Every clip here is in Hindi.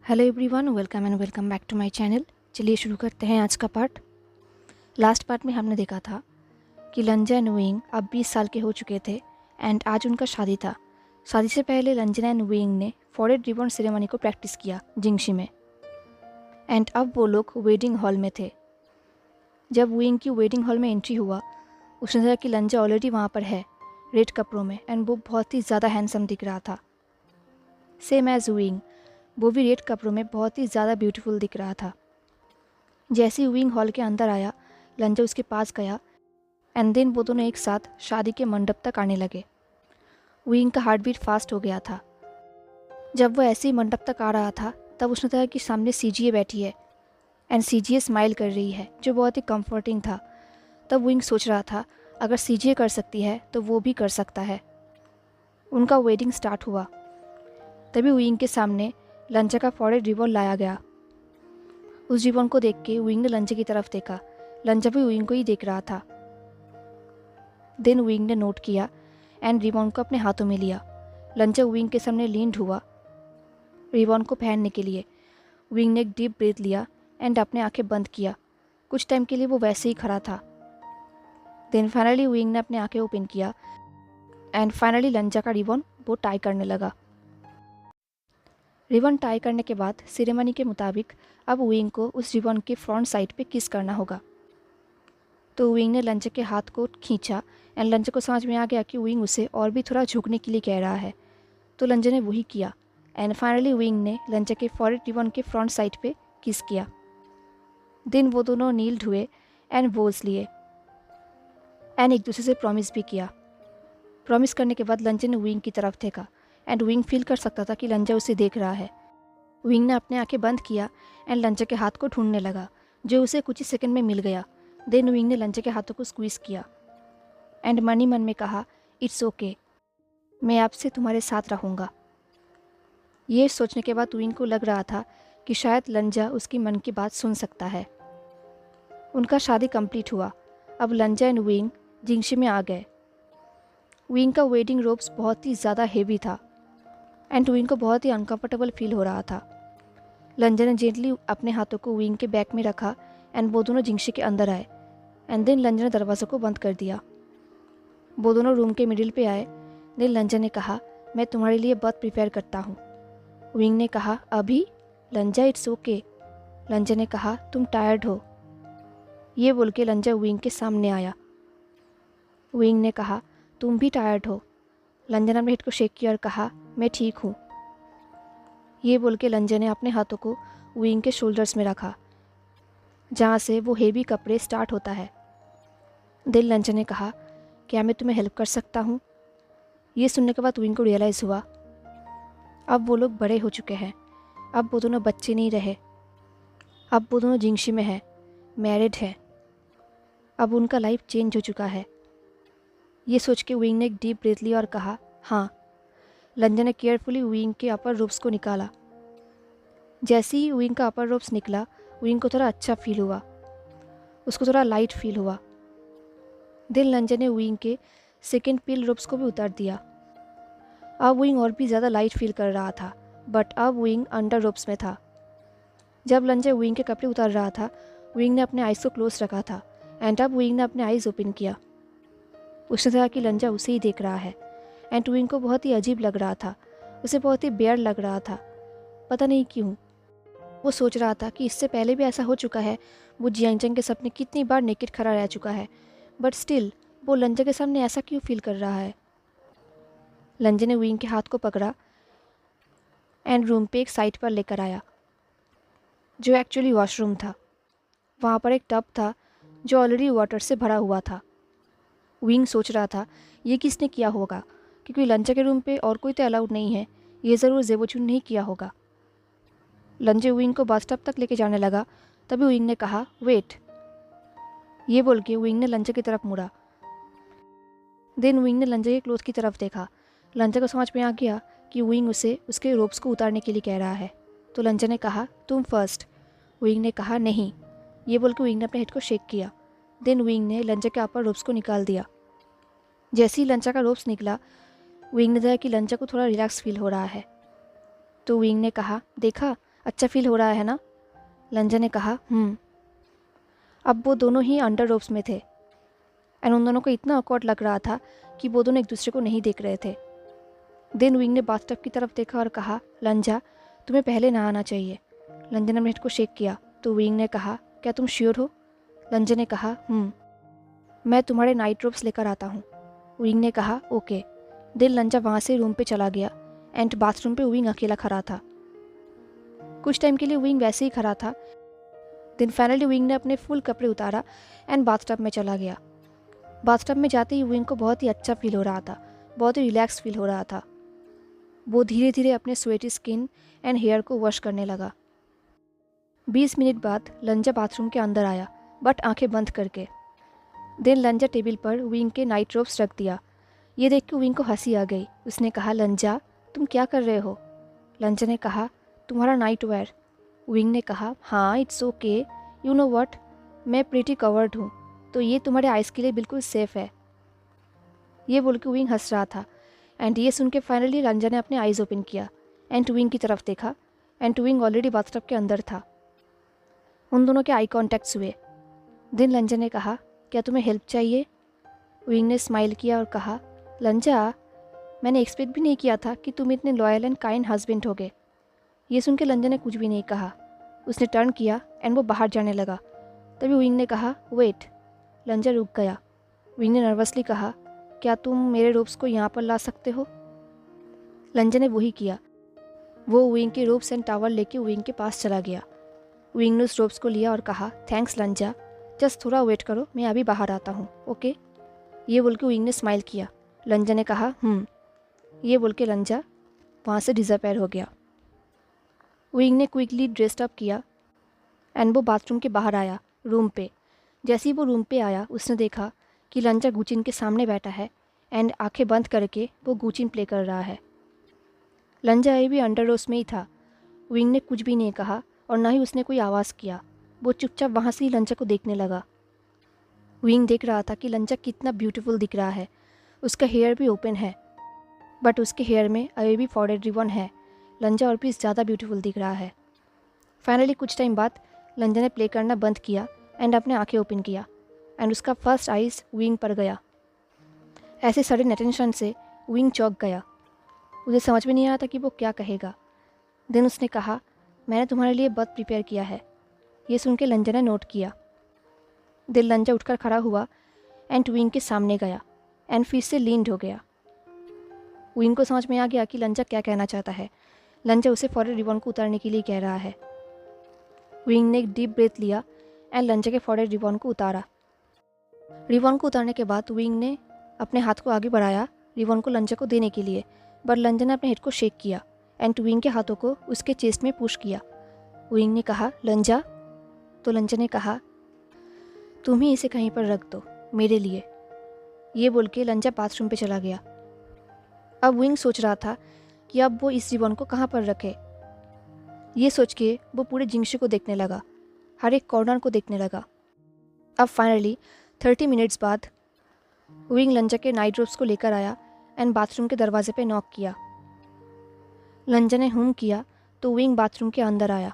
Hello everyone, welcome back to my channel. चलिए शुरू करते हैं आज का पार्ट। लास्ट पार्ट में हमने देखा था कि लंजा एंड विंग अब 20 साल के हो चुके थे एंड आज उनका शादी था। शादी से पहले लंजना एंड विंग ने फॉरेड रिबन सेरेमनी को प्रैक्टिस किया जिंगशी में एंड अब वो लोग वेडिंग हॉल में थे। जब विंग की वेडिंग हॉल में एंट्री हुआ, उसने देखा कि लंजा ऑलरेडी वहाँ पर है रेड कपड़ों में एंड वो बहुत ही ज़्यादा हैंडसम दिख रहा था। सेम एज विंग, वो भी रेड कपड़ों में बहुत ही ज़्यादा ब्यूटीफुल दिख रहा था। जैसे ही विंग हॉल के अंदर आया, लंजा उसके पास गया एंड देन वो दोनों एक साथ शादी के मंडप तक आने लगे। विंग का हार्ट बीट फास्ट हो गया था। जब वो ऐसे ही मंडप तक आ रहा था, तब उसने देखा कि सामने सीजीए बैठी है एंड सीजीए स्माइल कर रही है, जो बहुत ही कंफर्टिंग था। तब विंग सोच रहा था, अगर सीजीए कर सकती है तो वो भी कर सकता है। उनका वेडिंग स्टार्ट हुआ। तभी विंग के सामने लंजा का फॉरेड रिबन लाया गया। उस रिबन को देख के विंग ने लंजा की तरफ देखा। लंजा भी विंग को ही देख रहा था। देन विंग ने नोट किया एंड रिबन को अपने हाथों में लिया। लंजा विंग के सामने लीन्ड हुआ रिबन को पहनने के लिए। विंग ने एक डीप ब्रीथ लिया एंड अपने आंखें बंद किया। कुछ टाइम के लिए वो वैसे ही खड़ा था। देन फाइनली विंग ने अपने आंखें ओपन किया एंड फाइनली लंजा का रिबन वो टाई करने लगा। रिबन टाई करने के बाद सेरेमनी के मुताबिक अब विंग को उस रिबन के फ्रंट साइड पे किस करना होगा। तो विंग ने लंजा के हाथ को खींचा एंड लंजा को समझ में आ गया कि विंग उसे और भी थोड़ा झुकने के लिए कह रहा है। तो लंजा ने वही किया एंड फाइनली विंग ने लंजा के फॉरेड रिबन के फ्रंट साइड पे किस किया। देन वो दोनों नील्ड हुए एंड वोज लिए एंड एक दूसरे से प्रॉमिस भी किया। प्रॉमिस करने के बाद लंजा ने विंग की तरफ देखा एंड विंग फील कर सकता था कि लंजा उसे देख रहा है। विंग ने अपने आंखें बंद किया एंड लंजा के हाथ को ढूंढने लगा, जो उसे कुछ ही सेकंड में मिल गया। देन विंग ने लंजा के हाथों को स्क्वीज किया एंड मन ही मन में कहा, इट्स ओके, मैं आपसे तुम्हारे साथ रहूँगा। ये सोचने के बाद विंग को लग रहा था कि शायद लंजा उसकी मन की बात सुन सकता है। उनका शादी कंप्लीट हुआ। अब लंजा एंड विंग जिंगशी में आ गए। विंग का वेडिंग रोब्स बहुत ही ज़्यादा हेवी था एंड विंग को बहुत ही अनकंफर्टेबल फील हो रहा था। लंजा ने जेंटली अपने हाथों को विंग के बैक में रखा एंड वो दोनों जिंगशी के अंदर आए एंड देन लंजा ने दरवाज़े को बंद कर दिया। वो दोनों रूम के मिडिल पे आए। देन लंजा ने कहा, मैं तुम्हारे लिए बर्थ प्रिपेयर करता हूँ। विंग ने कहा, अभी? लंजा, इट्स ओके। लंजा ने कहा, तुम टायर्ड हो। ये बोल के लंजा विंग के सामने आया। विंग ने कहा, तुम भी टायर्ड हो। लंजा ने अपने हेड को शेक किया और कहा, मैं ठीक हूँ। ये बोल के लंजा ने अपने हाथों को विंग के शोल्डर्स में रखा, जहाँ से वो हेवी कपड़े स्टार्ट होता है। दिल लंजा ने कहा, क्या मैं तुम्हें हेल्प कर सकता हूँ? ये सुनने के बाद विंग को रियलाइज़ हुआ, अब वो लोग बड़े हो चुके हैं। अब वो दोनों बच्चे नहीं रहे। अब वो दोनों जिंगशी में है, मैरिड है। अब उनका लाइफ चेंज हो चुका है। ये सोच के विंग ने एक डीप ब्रीथ लिया और कहा, हाँ। लंजा ने केयरफुली विंग के अपर रोब्स को निकाला। जैसे ही विंग का अपर रोब्स निकला, विंग को थोड़ा अच्छा फील हुआ, उसको थोड़ा लाइट फील हुआ। देन लंजा ने विंग के सेकेंड पील रोब्स को भी उतार दिया। अब विंग और भी ज़्यादा लाइट फील कर रहा था, बट अब विंग अंडर रोब्स में था। जब लंजा विंग के कपड़े उतार रहा था, विंग ने अपने आइज़ को क्लोज रखा था एंड अब विंग ने अपने आइज़ ओपन किया। उसने कहा कि लंजा उसे ही देख रहा है एंड विंग को बहुत ही अजीब लग रहा था। उसे बहुत ही बेयर लग रहा था, पता नहीं क्यों। वो सोच रहा था कि इससे पहले भी ऐसा हो चुका है। वो जियांगचंग के सपने कितनी बार नेकेड खड़ा रह चुका है, बट स्टिल वो लंजा के सामने ऐसा क्यों फील कर रहा है। लंजा ने विंग के हाथ को पकड़ा एंड रूम पे एक साइड पर लेकर आया, जो एक्चुअली वॉशरूम था। वहाँ पर एक टब था जो ऑलरेडी वाटर से भरा हुआ था। विंग सोच रहा था, ये किसने किया होगा, क्योंकि लंजा के रूम पे और कोई तो अलाउड नहीं है। ये ज़रूर जेबोचुन ने ही किया होगा। लंजा विंग को बाथटब तक लेके जाने लगा। तभी विंग ने कहा, वेट। ये बोल के विंग ने लंजा की तरफ मुड़ा। देन विंग ने लंजा के क्लोथ की तरफ देखा। लंजा को समझ में आ गया कि विंग उसे उसके रोप्स को उतारने के लिए कह रहा है। तो लंजा ने कहा, तुम फर्स्ट। विंग ने कहा, नहीं। ये बोल के विंग ने अपने हेड को शेक किया। देन विंग ने लंजा के अपर रोप्स को निकाल दिया। जैसे ही लंजा का रोप्स निकला, विंग ने देखा कि लंजा को थोड़ा रिलैक्स फील हो रहा है। तो विंग ने कहा, देखा, अच्छा फील हो रहा है ना? लंजा ने कहा। अब वो दोनों ही अंडर रोब्स में थे एंड उन दोनों को इतना ऑकवर्ड लग रहा था कि वो दोनों एक दूसरे को नहीं देख रहे थे। देन विंग ने बाथटब की तरफ देखा और कहा, लंजा तुम्हें पहले नहाना चाहिए। लंजा ने अपने हेड को शेक किया तो विंग ने कहा, क्या तुम श्योर हो? लंजा ने कहा, मैं तुम्हारे नाइट रोब्स लेकर आता हूँ। विंग ने कहा, ओके। देन लंजा वहाँ से रूम पे चला गया एंड बाथरूम पे विंग अकेला खड़ा था। कुछ टाइम के लिए विंग वैसे ही खड़ा था। देन फाइनली विंग ने अपने फुल कपड़े उतारा एंड बाथटब में चला गया। बाथटब में जाते ही विंग को बहुत ही अच्छा फील हो रहा था, बहुत ही रिलैक्स फील हो रहा था। वो धीरे धीरे अपने स्वेटी स्किन एंड हेयर को वॉश करने लगा। 20 मिनट बाद लंजा बाथरूम के अंदर आया, बट आंखें बंद करके। देन लंजा टेबल पर विंग के नाइट रोब्स रख दिया। ये देख के विंग को हंसी आ गई। उसने कहा, लंजा तुम क्या कर रहे हो? लंजा ने कहा, तुम्हारा नाइट वेयर। विंग ने कहा, हाँ it's okay, you know what, मैं प्रीटी कवर्ड हूँ, तो ये तुम्हारे आइज़ के लिए बिल्कुल सेफ़ है। ये बोल के विंग हंस रहा था एंड ये सुन के फाइनली लंजा ने अपने आइज़ ओपन किया एंड विंग की तरफ देखा एंड विंग ऑलरेडी बाथटब के अंदर था। उन दोनों के आई कॉन्टैक्ट्स हुए। देन लंजा ने कहा, क्या तुम्हें हेल्प चाहिए? विंग ने स्माइल किया और कहा, लंजा मैंने एक्सपेक्ट भी नहीं किया था कि तुम इतने लॉयल एंड काइंड हस्बैंड होगे। ये सुन के लंजा ने कुछ भी नहीं कहा। उसने टर्न किया एंड वो बाहर जाने लगा। तभी विंग ने कहा, वेट। लंजा रुक गया। विंग ने नर्वसली कहा, क्या तुम मेरे रोब्स को यहाँ पर ला सकते हो? लंजा ने वही किया। वो विंग के रोब्स एंड टावल लेके विंग के पास चला गया। विंग ने उस रोब्स को लिया और कहा, थैंक्स लंजा, जस्ट थोड़ा वेट करो, मैं अभी बाहर आता हूँ, ओके? ये बोल के विंग ने स्माइल किया। लंजा ने कहा, ये बोल के लंजा वहाँ से डिसअपीयर हो गया। विंग ने क्विकली ड्रेस्ड अप किया एंड वो बाथरूम के बाहर आया रूम पे। जैसे ही वो रूम पे आया उसने देखा कि लंजा गुचिन के सामने बैठा है एंड आंखें बंद करके वो गुचिन प्ले कर रहा है। लंजा अभी भी अंडर रोस में ही था। विंग ने कुछ भी नहीं कहा और ना ही उसने कोई आवाज़ किया। वो चुपचाप वहाँ से ही लंजा को देखने लगा। विंग देख रहा था कि लंजा कितना ब्यूटीफुल दिख रहा है। उसका हेयर भी ओपन है, बट उसके हेयर में अभी भी फॉरेड रिबन है। लंजा और भी ज़्यादा ब्यूटीफुल दिख रहा है। फाइनली कुछ टाइम बाद लंजा ने प्ले करना बंद किया एंड अपने आंखें ओपन किया एंड उसका फर्स्ट आइज़ विंग पर गया। ऐसे सडन अटेंशन से विंग चौंक गया। उसे समझ में नहीं आया था कि वो क्या कहेगा। देन उसने कहा, मैंने तुम्हारे लिए बर्थ प्रिपेयर किया है। ये सुन के लंजा ने नोट किया। देन लंजा उठकर खड़ा हुआ एंड विंग के सामने गया एंड फिर से लीन्ड हो गया। विंग को समझ में आ गया कि लंजा क्या कहना चाहता है। लंजा उसे फॉरेड रिबन को उतारने के लिए कह रहा है। विंग ने एक डीप ब्रेथ लिया एंड लंजा के फॉरेड रिबन को उतारा। रिबन को उतारने के बाद विंग ने अपने हाथ को आगे बढ़ाया रिबन को लंजा को देने के लिए, बट लंजा ने अपने हेड को शेक किया एंड विंग के हाथों को उसके चेस्ट में पुश किया। विंग ने कहा, लंजा। तो लंजा ने कहा, तुम ही इसे कहीं पर रख दो मेरे लिए। ये बोल के लंजा बाथरूम पे चला गया। अब विंग सोच रहा था कि अब वो इस रिबन को कहाँ पर रखे। ये सोच के वो पूरे जिंगशु को देखने लगा, हर एक कॉर्नर को देखने लगा। अब फाइनली 30 मिनट्स बाद विंग लंजा के नाइट रोब्स को लेकर आया एंड बाथरूम के दरवाजे पे नॉक किया। लंजा ने किया तो विंग बाथरूम के अंदर आया।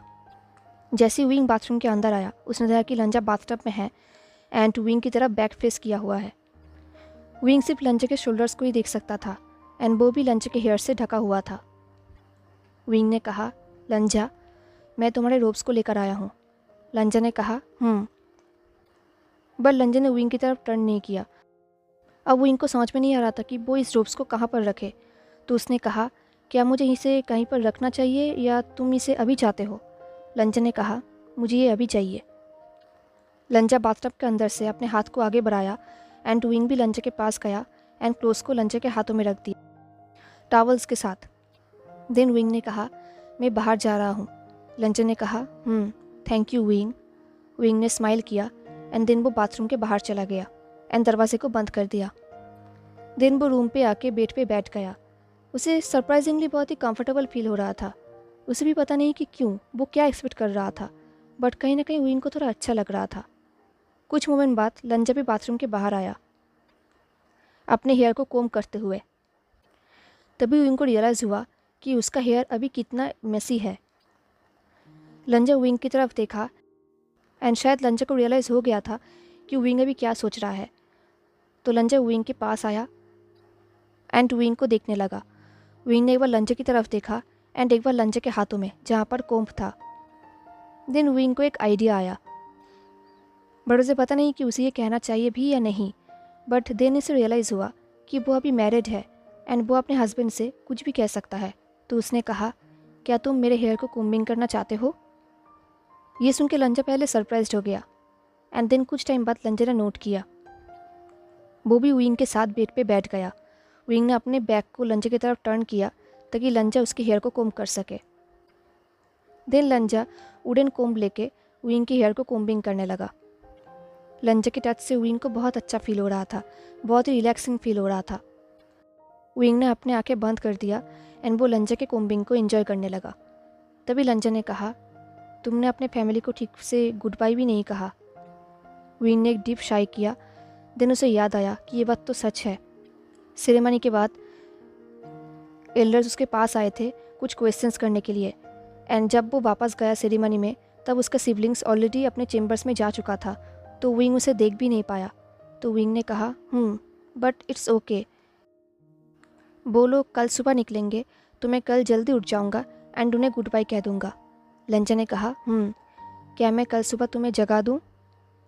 जैसे ही विंग बाथरूम के अंदर आया उसने देखा कि लंजा बाथटब में है एंड विंग की तरफ बैक फेस किया हुआ है। विंग सिर्फ लंजा के शोल्डर्स को ही देख सकता था एंड वो भी लंजा के हेयर से ढका हुआ था। विंग ने कहा, लंजा मैं तुम्हारे रोब्स को लेकर आया हूँ। लंजा ने कहा, बट लंजा ने विंग की तरफ टर्न नहीं किया। अब विंग को समझ में नहीं आ रहा था कि वो इस रोब्स को कहाँ पर रखे। तो उसने कहा, क्या मुझे इसे कहीं पर रखना चाहिए या तुम इसे अभी चाहते हो? लंजा ने कहा, मुझे ये अभी चाहिए। लंजा बाथटब के अंदर से अपने हाथ को आगे बढ़ाया एंड विंग भी लंजा के पास गया एंड क्लोथ्स को लंजा के हाथों में रख दिया टॉवल्स के साथ। देन विंग ने कहा, मैं बाहर जा रहा हूँ। लंजा ने कहा, थैंक यू विंग। विंग ने स्माइल किया एंड देन वो बाथरूम के बाहर चला गया एंड दरवाजे को बंद कर दिया। देन वो रूम पे आके बेड पे बैठ गया। उसे सरप्राइजिंगली बहुत ही कंफर्टेबल फील हो रहा था। उसे भी पता नहीं कि क्यों, वो क्या एक्सपेक्ट कर रहा था, बट कहीं ना कहीं विंग को थोड़ा अच्छा लग रहा था। कुछ मोमेंट बाद लंजा भी बाथरूम के बाहर आया अपने हेयर को कोम करते हुए। तभी विंग को रियलाइज़ हुआ कि उसका हेयर अभी कितना मेसी है। लंजा विंग की तरफ देखा एंड शायद लंजा को रियलाइज़ हो गया था कि विंग अभी क्या सोच रहा है। तो लंजा विंग के पास आया एंड विंग को देखने लगा। विंग ने एक बार लंजा की तरफ देखा एंड एक बार लंजा के हाथों में जहाँ पर कोम्ब था। देन विंग को एक आइडिया आया, बट उसे पता नहीं कि उसे ये कहना चाहिए भी या नहीं। बट देन इसे रियलाइज़ हुआ कि वो अभी मैरिड है एंड वो अपने हस्बैंड से कुछ भी कह सकता है। तो उसने कहा, क्या तुम मेरे हेयर को कोम्बिंग करना चाहते हो? ये सुन के लंजा पहले सरप्राइज्ड हो गया एंड देन कुछ टाइम बाद लंजा ने नोट किया। वो भी विंग के साथ बेड पे बैठ गया। विंग ने अपने बैक को लंजा की तरफ टर्न किया ताकि लंजा उसके हेयर को कोम्ब कर सके। देन लंजा वुडन कोम्ब लेके विंग के हेयर को कोम्बिंग करने लगा। लंजा के टच से विंग को बहुत अच्छा फील हो रहा था, बहुत ही रिलैक्सिंग फील हो रहा था। विंग ने अपने आंखें बंद कर दिया एंड वो लंजा के कोम्बिंग को एंजॉय करने लगा। तभी लंजा ने कहा, तुमने अपने फैमिली को ठीक से गुड बाय भी नहीं कहा। विंग ने एक डीप शाई किया। देन उसे याद आया कि ये बात तो सच है। सेरेमनी के बाद एल्डर्स उसके पास आए थे कुछ क्वेश्चंस करने के लिए एंड जब वो वापस गया सेरेमनी में तब उसका सिबलिंग्स ऑलरेडी अपने चेम्बर्स में जा चुका था। तो विंग उसे देख भी नहीं पाया। तो विंग ने कहा, बट इट्स ओके, वो लोग कल सुबह निकलेंगे तो मैं कल जल्दी उठ जाऊंगा एंड उन्हें गुड बाय कह दूंगा। लंजा ने कहा, क्या मैं कल सुबह तुम्हें जगा दूं?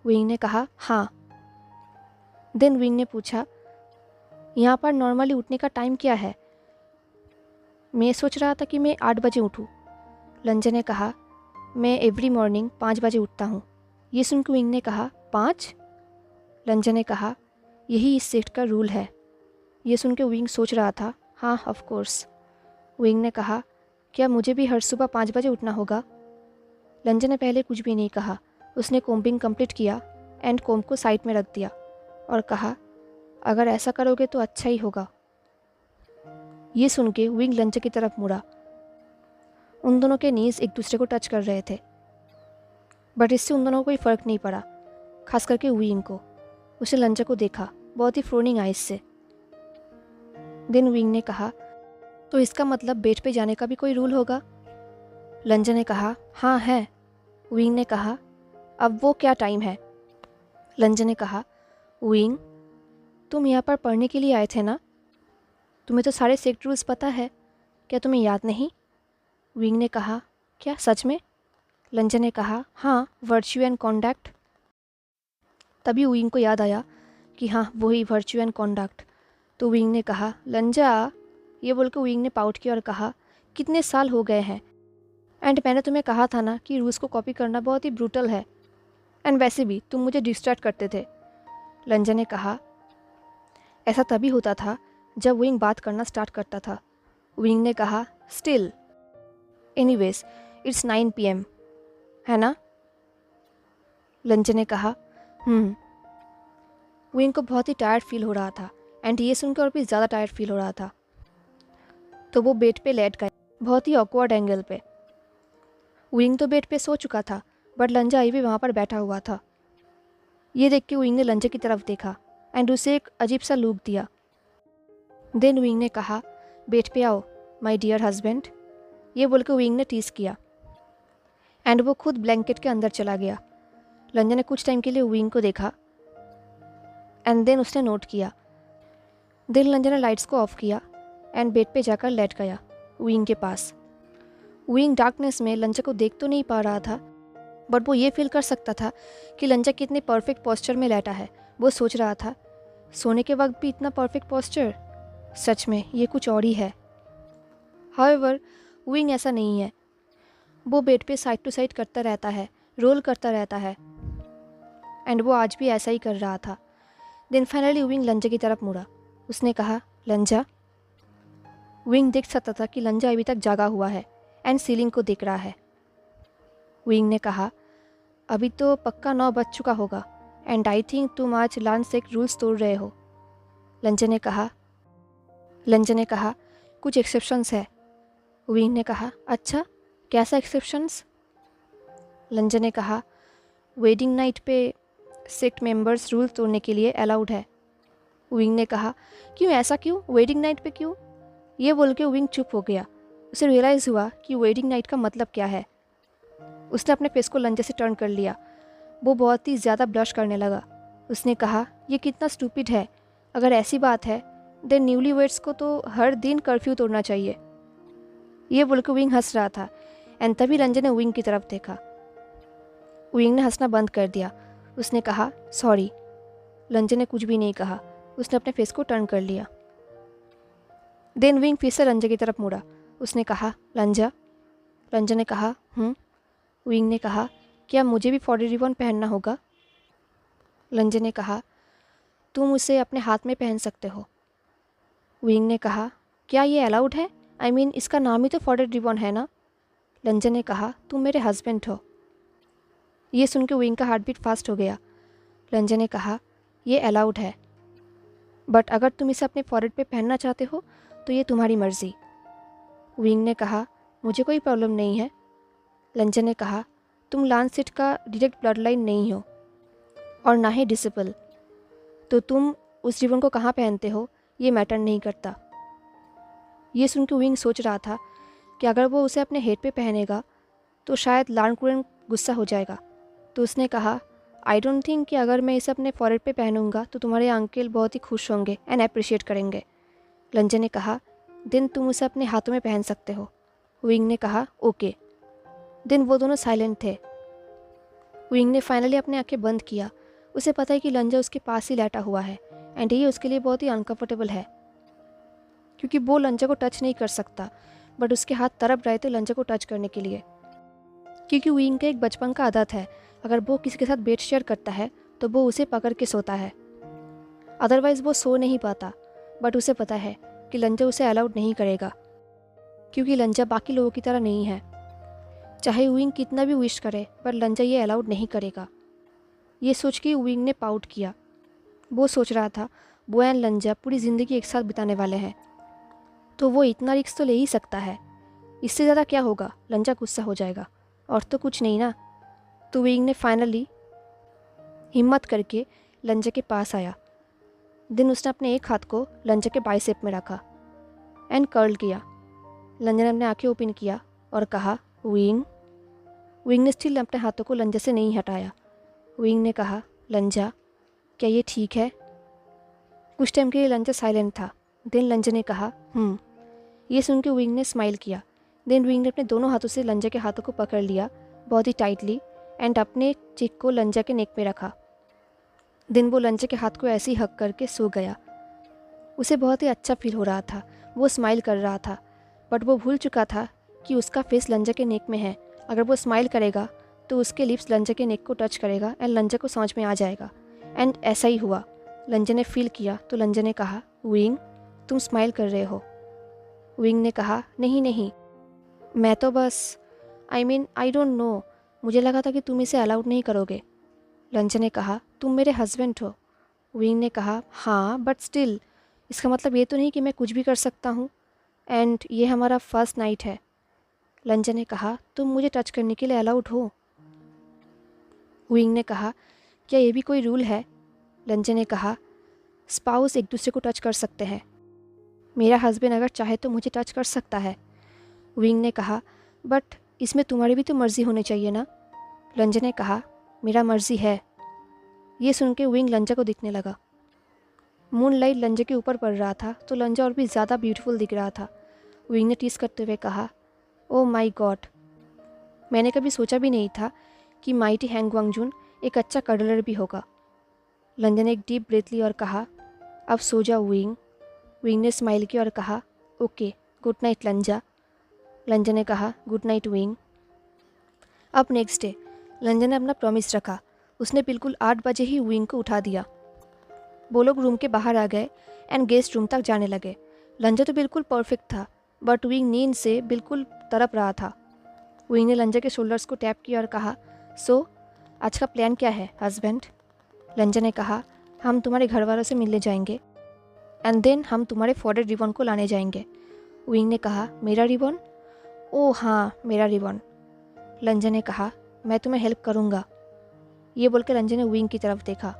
विंग ने कहा, हाँ। देन विंग ने पूछा, यहाँ पर नॉर्मली उठने का टाइम क्या है? मैं सोच रहा था कि मैं 8 बजे उठूँ। लंजा ने कहा, मैं एवरी मॉर्निंग 5 बजे उठता हूँ। ये सुनकर विंग ने कहा, 5? लंजा ने कहा, यही इस सेट का रूल है। ये सुनकर विंग सोच रहा था, हाँ ऑफ कोर्स। विंग ने कहा, क्या मुझे भी हर सुबह 5 बजे उठना होगा? लंजा ने पहले कुछ भी नहीं कहा। उसने कोम्बिंग कंप्लीट किया एंड कोम्ब को साइड में रख दिया और कहा, अगर ऐसा करोगे तो अच्छा ही होगा। ये सुन के विंग लंजा की तरफ मुड़ा। उन दोनों के नीज एक दूसरे को टच कर रहे थे, बट इससे उन दोनों को कोई फ़र्क नहीं पड़ा, खास करके विंग को। उसे लंजा को देखा बहुत ही फ्रोनिंग आइज से। देन विंग ने कहा, तो इसका मतलब बेड पे जाने का भी कोई रूल होगा? लंजा ने कहा, हाँ है। विंग ने कहा, अब वो क्या टाइम है? लंजा ने कहा, विंग, तुम यहाँ पर पढ़ने के लिए आए थे ना? तुम्हें तो सारे सेक्ट रूल्स पता है, क्या तुम्हें याद नहीं? विंग ने कहा, क्या सच में? लंजा ने कहा, हाँ, वर्च्यू एंड कॉन्डक्ट। तभी विंग को याद आया कि हाँ वही वर्च्यू एंड कॉन्डक्ट। तो विंग ने कहा, लंजा, ये बोलकर विंग ने पाउट किया और कहा, कितने साल हो गए हैं एंड मैंने तुम्हें कहा था ना कि रूल्स को कॉपी करना बहुत ही ब्रूटल है, एंड वैसे भी तुम मुझे डिस्ट्रैक्ट करते थे। लंजा ने कहा, ऐसा तभी होता था जब विंग बात करना स्टार्ट करता था। विंग ने कहा, स्टिल एनीवेज इट्स 9 PM, है ना? लंजा ने कहा, विंग को बहुत ही टायर्ड फील हो रहा था एंड ये सुनकर और भी ज़्यादा टायर्ड फील हो रहा था। तो वो बेड पे लेट गए, बहुत ही ऑकवर्ड एंगल पे। विंग तो बेड पे सो चुका था, बट लंजा अभी भी वहाँ पर बैठा हुआ था। ये देख के विंग ने लंजा की तरफ देखा एंड उसे एक अजीब सा लुक दिया। देन विंग ने कहा, बेड पे आओ माय डियर हस्बैंड। ये बोलकर विंग ने टीज किया एंड वो खुद ब्लैंकेट के अंदर चला गया। लंजा ने कुछ टाइम के लिए विंग को देखा एंड देन उसने नोट किया। देन लंजा ने लाइट्स को ऑफ किया एंड बेड पे जाकर लेट गया विंग के पास। विंग डार्कनेस में लंजा को देख तो नहीं पा रहा था, बट वो ये फील कर सकता था कि लंजा कितने परफेक्ट पोस्चर में लेटा है। वो सोच रहा था, सोने के वक्त भी इतना परफेक्ट पोस्चर, सच में ये कुछ और ही है। हाउएवर विंग ऐसा नहीं है। वो बेड पे साइड टू साइड करता रहता है, रोल करता रहता है, एंड वो आज भी ऐसा ही कर रहा था। देन फाइनली विंग लंजा की तरफ मुड़ा। उसने कहा, लंजा। विंग देख सकता था कि लंजा अभी तक जागा हुआ है एंड सीलिंग को देख रहा है। विंग ने कहा, अभी तो पक्का 9 बज चुका होगा एंड आई थिंक तुम आज लंच से रूल्स तोड़ रहे हो। लंजा ने कहा, कुछ एक्सेप्शंस है। विंग ने कहा, अच्छा कैसा एक्सेप्शंस? लंजा ने कहा, वेडिंग नाइट पे सेक्ट मेंबर्स रूल तोड़ने के लिए अलाउड है। विंग ने कहा, क्यों, ऐसा क्यों, वेडिंग नाइट पे क्यों? ये बोल के विंग चुप हो गया। उसे रियलाइज़ हुआ कि वेडिंग नाइट का मतलब क्या है। उसने अपने फेस को लंजा से टर्न कर लिया। वो बहुत ही ज़्यादा ब्लश करने लगा। उसने कहा, ये कितना स्टूपिड है। अगर ऐसी बात है देन न्यूली वेड्स को तो हर दिन कर्फ्यू तोड़ना चाहिए। ये बोलकर विंग हंस रहा था एंड तभी रंजन ने विंग की तरफ देखा। विंग ने हंसना बंद कर दिया। उसने कहा, सॉरी। रंजन ने कुछ भी नहीं कहा। उसने अपने फेस को टर्न कर लिया। देन विंग फिर से रंजन की तरफ मुड़ा। उसने कहा, रंजा। रंजन ने कहा, विंग ने कहा, क्या मुझे भी 40 रिबन पहनना होगा? रंजन ने कहा, तुम उसे अपने हाथ में पहन सकते हो। विंग ने कहा, क्या ये अलाउड है? आई मीन इसका नाम ही तो 40 रिबन है ना? रंजन ने कहा, तुम मेरे हस्बैंड हो। ये सुनकर विंग का हार्ट बीट फास्ट हो गया। रंजन ने कहा, ये अलाउड है, बट अगर तुम इसे अपने फॉरहेड पे पहनना चाहते हो तो ये तुम्हारी मर्ज़ी। विंग ने कहा, मुझे कोई प्रॉब्लम नहीं है। रंजन ने कहा, तुम लांसेट का डायरेक्ट ब्लड लाइन नहीं हो और ना ही डिसिपल, तो तुम उस रिबन को कहाँ पहनते हो ये मैटर नहीं करता। ये सुनकर विंग सोच रहा था कि अगर वो उसे अपने हेड पे पहनेगा तो शायद लार्नकुरन गुस्सा हो जाएगा। तो उसने कहा, आई डोंट थिंक कि अगर मैं इसे अपने फॉरहेड पे पहनूंगा तो तुम्हारे अंकल बहुत ही खुश होंगे एंड अप्रिशिएट करेंगे। रंजन ने कहा, दिन तुम उसे अपने हाथों में पहन सकते हो। विंग ने कहा, ओके। दिन वो दोनों साइलेंट थे। विंग ने फाइनली अपनी आंखें बंद किया। उसे पता है कि लंजा उसके पास ही लेटा हुआ है एंड ये उसके लिए बहुत ही अनकंफर्टेबल है क्योंकि वो लंजा को टच नहीं कर सकता, बट उसके हाथ तड़प रहे थे लंजा को टच करने के लिए। क्योंकि विंग का एक बचपन का आदत है, अगर वो किसी के साथ बेड शेयर करता है तो वो उसे पकड़ के सोता है, अदरवाइज़ वो सो नहीं पाता। बट उसे पता है कि लंजा उसे अलाउड नहीं करेगा क्योंकि लंजा बाकी लोगों की तरह नहीं है। चाहे विंग कितना भी विश करे पर लंजा ये अलाउड नहीं करेगा। ये सोच के विंग ने पाउट किया। वो सोच रहा था वो एंड लंजा पूरी ज़िंदगी एक साथ बिताने वाले हैं, तो वो इतना रिस्क तो ले ही सकता है। इससे ज़्यादा क्या होगा, लंजा गुस्सा हो जाएगा और तो कुछ नहीं ना। तो विंग ने फाइनली हिम्मत करके लंजा के पास आया। दिन उसने अपने एक हाथ को लंजा के बाइसेप में रखा एंड कर्ल किया। लंजा ने अपने आंखें ओपन किया और कहा, विंग। विंग ने स्टिल अपने हाथों को लंजा से नहीं हटाया। विंग ने कहा, लंजा, क्या ये ठीक है? कुछ टाइम के लिए लंजा साइलेंट था। देन लंजा ने कहा, ये सुन के विंग ने स्माइल किया। देन विंग ने अपने दोनों हाथों से लंजा के हाथों को पकड़ लिया बहुत ही टाइटली एंड अपने चिक को लंजा के नेक पे रखा। दिन वो लंजा के हाथ को ऐसे ही हक करके सो गया। उसे बहुत ही अच्छा फील हो रहा था। वो स्माइल कर रहा था, बट वो भूल चुका था कि उसका फेस लंजा के नेक में है। अगर वो स्माइल करेगा तो उसके लिप्स लंजा के नेक को टच करेगा एंड लंजा को समझ में आ जाएगा। एंड ऐसा ही हुआ। लंजा ने फील किया तो लंजा ने कहा, विंग, तुम स्माइल कर रहे हो। विंग ने कहा, नहीं, मैं तो बस आई डोंट नो, मुझे लगा था कि तुम इसे अलाउड नहीं करोगे। लंजा ने कहा, तुम मेरे हस्बैंड हो। विंग ने कहा, हाँ, बट स्टिल इसका मतलब ये तो नहीं कि मैं कुछ भी कर सकता हूँ एंड ये हमारा फर्स्ट नाइट है। लंजा ने कहा, तुम मुझे टच करने के लिए अलाउड हो। विंग ने कहा, क्या ये भी कोई रूल है? लंजा ने कहा, स्पाउस एक दूसरे को टच कर सकते हैं। मेरा हस्बैंड अगर चाहे तो मुझे टच कर सकता है। विंग ने कहा, बट इसमें तुम्हारी भी तो मर्ज़ी होनी चाहिए ना। लंजा ने कहा, मेरा मर्ज़ी है। ये सुन के विंग लंजा को दिखने लगा। मून लाइट लंजा के ऊपर पड़ रहा था तो लंजा और भी ज़्यादा ब्यूटीफुल दिख रहा था। विंग ने टीस करते हुए कहा, ओह माय गॉड, मैंने कभी सोचा भी नहीं था कि माइटी हैंग वांगजुन एक अच्छा कडलर भी होगा। लंजा ने एक डीप ब्रेथ ली और कहा, अब सो जाओ विंग। विंग ने स्माइल की और कहा, ओके, गुड नाइट लंजा। लंजा ने कहा, गुड नाइट विंग। अब नेक्स्ट डे लंजा ने अपना प्रॉमिस रखा। उसने बिल्कुल 8 बजे ही विंग को उठा दिया। वो लोग रूम के बाहर आ गए एंड गेस्ट रूम तक जाने लगे। लंजा तो बिल्कुल परफेक्ट था, बट विंग नींद से बिल्कुल तड़प रहा था। विंग ने लंजा के शोल्डर्स को टैप किया और कहा, सो आज का प्लान क्या है हस्बैंड? लंजा ने कहा, हम तुम्हारे घर वालों से मिलने जाएंगे एंड देन हम तुम्हारे फॉरहेड रिबन को लाने जाएंगे। विंग ने कहा, मेरा रिबन? ओह हाँ, मेरा रिबन। लंजा ने कहा, मैं तुम्हें हेल्प करूँगा। ये बोलकर लंजा ने विंग की तरफ देखा।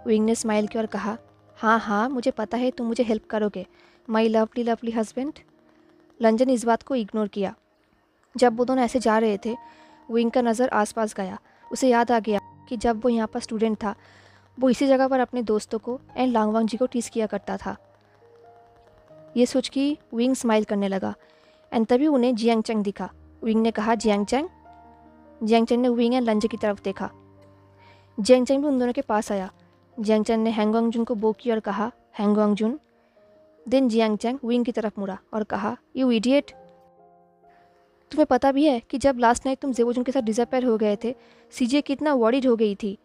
विंग ने स्माइल किया और कहा, हाँ, मुझे पता है तुम मुझे हेल्प करोगे, माई लवली लवली हस्बैंड। लंजा ने इस बात को इग्नोर किया। जब वो दोनों ऐसे जा रहे थे विंग का नज़र आसपास गया। उसे याद आ गया कि जब वो यहाँ पर स्टूडेंट था वो इसी जगह पर अपने दोस्तों को एंड लांगवांग जी को टीस किया करता था। ये सोच कि विंग स्माइल करने लगा एंड तभी उन्हें जियांग चैंग दिखा। विंग ने कहा, जियांग चैंग। जियांग चैंग ने विंग एंड लंजे की तरफ देखा। जियांग चैंग भी उन दोनों के पास आया। जियांग चैंग ने हैंग वांगजुन को बो किया और कहा, Hang Wangjun. Then Jiang Chang Wing की तरफ मुड़ा और कहा, यू इडियट, तुम्हें पता भी है कि जब लास्ट नाइट तुम जेवोजुन के साथ डिसअपेयर हो गए थे सीजे कितना वॉरिड हो गई थी।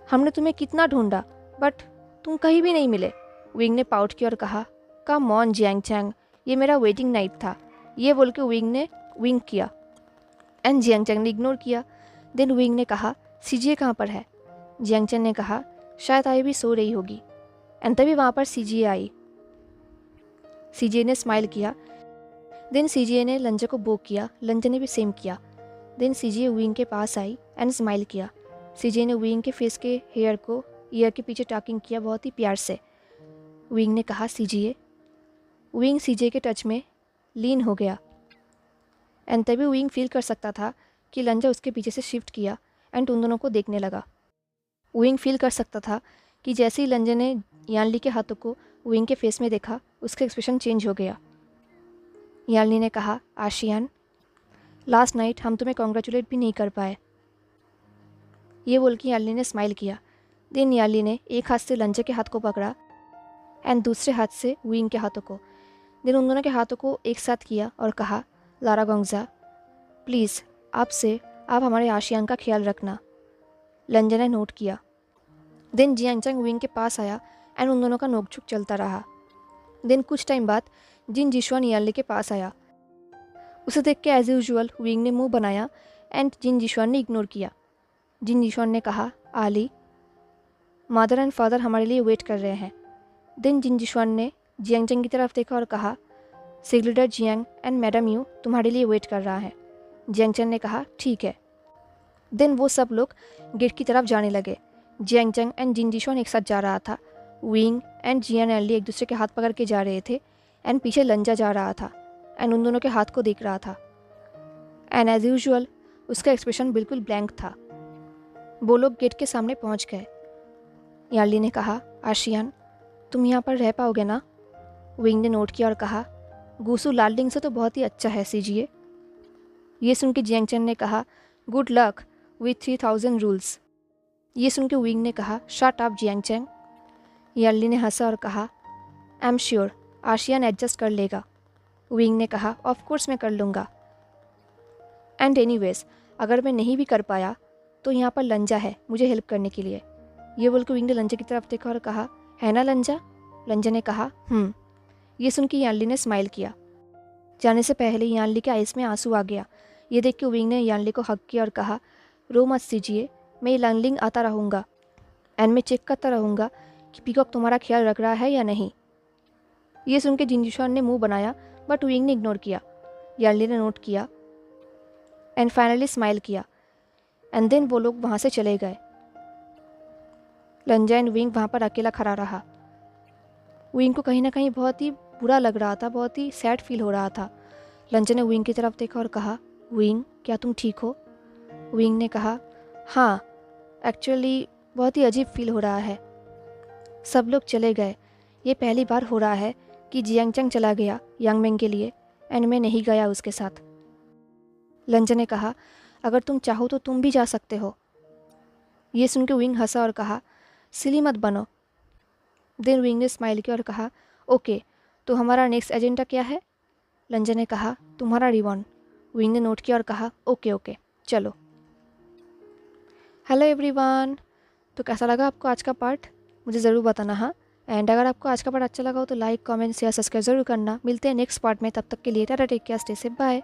हमने तुम्हें कितना ढूंढा बट तुम कहीं भी नहीं मिले। विंग ने पाउट किया और कहा, कम ऑन जियांग चैंग, ये मेरा वेटिंग नाइट था। ये बोल के विंग ने विंग किया एंड जियांग चैंग ने इग्नोर किया। देन विंग ने कहा, सीजे कहाँ पर है? जियांग चैंग ने कहा, शायद आई भी सो रही होगी। एंड तभी वहाँ पर सीजे आई। सीजे ने स्माइल किया। देन सीजे ने लंजे को बो किया। लंजे ने भी सेम किया। देन सीजे विंग के पास आई एंड स्माइल किया। सीजे ने विंग के फेस के हेयर को ईयर के पीछे टॉकिंग किया बहुत ही प्यार से। विंग ने कहा, सीजे। विंग सीजे के टच में लीन हो गया एंड तभी विंग फील कर सकता था कि लंजा उसके पीछे से शिफ्ट किया एंड उन दोनों को देखने लगा। विंग फील कर सकता था कि जैसे ही लंजे ने यानली के हाथों को विंग के फेस में देखा उसका एक्सप्रेशन चेंज हो गया। यानली ने कहा, आशियान, लास्ट नाइट हम तुम्हें कॉन्ग्रेचुलेट भी नहीं कर पाए। ये बोल के यानली ने स्माइल किया। देन यानली ने एक हाथ से लंजे के हाथ को पकड़ा एंड दूसरे हाथ से विंग के हाथों को। देन उन दोनों के हाथों को एक साथ किया और कहा, लारा गोंगजा, प्लीज़ आपसे आप हमारे आशियान का ख्याल रखना। लंजे ने नोट किया। देन जियांग चैंग विंग के पास आया एंड उन दोनों का नोकझोंक चलता रहा। देन कुछ टाइम बाद जिन जिशुआन यानली के पास आया। उसे देख के एज यूजुअल विंग ने मुंह बनाया एंड जिन जिशुआन ने इग्नोर किया। जिन जिशुआन ने कहा, आली, मदर एंड फादर हमारे लिए वेट कर रहे हैं। देन जिन जिशुआन ने जियांग चैंग की तरफ देखा और कहा, सिग्लिडर जियांग एंड मैडम यू तुम्हारे लिए वेट कर रहा है। जियांग चैंग ने कहा, ठीक है। देन वो सब लोग गेट की तरफ जाने लगे। जियांग चैंग एंड जिन जिशुआन एक साथ जा रहा था। विंग एंड जियान एनली एक दूसरे के हाथ पकड़ के जा रहे थे एंड पीछे लंजा जा रहा था एंड उन दोनों के हाथ को देख रहा था एंड एज यूजुअल उसका एक्सप्रेशन बिल्कुल ब्लैंक था। वो लोग गेट के सामने पहुंच गए। यानली ने कहा, आशियान, तुम यहाँ पर रह पाओगे ना? विंग ने नोट किया और कहा, गुसु लालडिंग से तो बहुत ही अच्छा है सीजिए। ये सुन के जियांग चैंग ने कहा, गुड लक विथ 3000 रूल्स। ये सुन के विंग ने कहा, shut up Jiang Chang. Yanli ने हंसा और कहा, आई एम श्योर आशियान एडजस्ट कर लेगा। विंग ने कहा, ऑफ कोर्स मैं कर लूँगा। एंड एनीवेज अगर मैं नहीं भी कर पाया तो यहाँ पर लंजा है मुझे हेल्प करने के लिए। ये बोल के विंग ने लंजा की तरफ देखा और कहा, है ना लंजा? लंजा ने कहा, ये सुन के यानली ने स्माइल किया। जाने से पहले यानली के आइस में आंसू आ गया। ये देख के विंग ने यानली को हक किया और कहा, रो मत सीजिए, मैं लंगलिंग आता रहूँगा एंड मैं चेक करता रहूँगा कि पीकॉक तुम्हारा ख्याल रख रहा है या नहीं। ये सुन के जिनजिशुआन ने मुंह बनाया बट विंग ने इग्नोर किया। यानली ने नोट किया एंड फाइनली स्माइल किया एंड देन वो लोग वहाँ से चले गए। लंजा एंड विंग वहाँ पर अकेला खड़ा रहा। विंग को कहीं ना कहीं बहुत ही बुरा लग रहा था, बहुत ही सैड फील हो रहा था। लंजा ने विंग की तरफ देखा और कहा, विंग क्या तुम ठीक हो? विंग ने कहा, हाँ एक्चुअली बहुत ही अजीब फील हो रहा है। सब लोग चले गए। ये पहली बार हो रहा है कि जियांग चैंग चला गया यांगमेंग के लिए एंड मैं नहीं गया उसके साथ। लंजा ने कहा, अगर तुम चाहो तो तुम भी जा सकते हो। ये सुन के विंग हंसा और कहा, सिली मत बनो। देन विंग ने स्माइल किया और कहा, ओके तो हमारा नेक्स्ट एजेंडा क्या है? लंजा ने कहा, तुम्हारा रिवॉन। विंग ने नोट किया और कहा, ओके ओके चलो। हेलो एवरीवन, तो कैसा लगा आपको आज का पार्ट? मुझे ज़रूर बताना। हाँ, एंड अगर आपको आज का पार्ट अच्छा लगा हो तो लाइक, कमेंट, शेयर, सब्सक्राइब जरूर करना। मिलते हैं नेक्स्ट पार्ट में, तब तक के लिए tata, take care, stay safe, bye.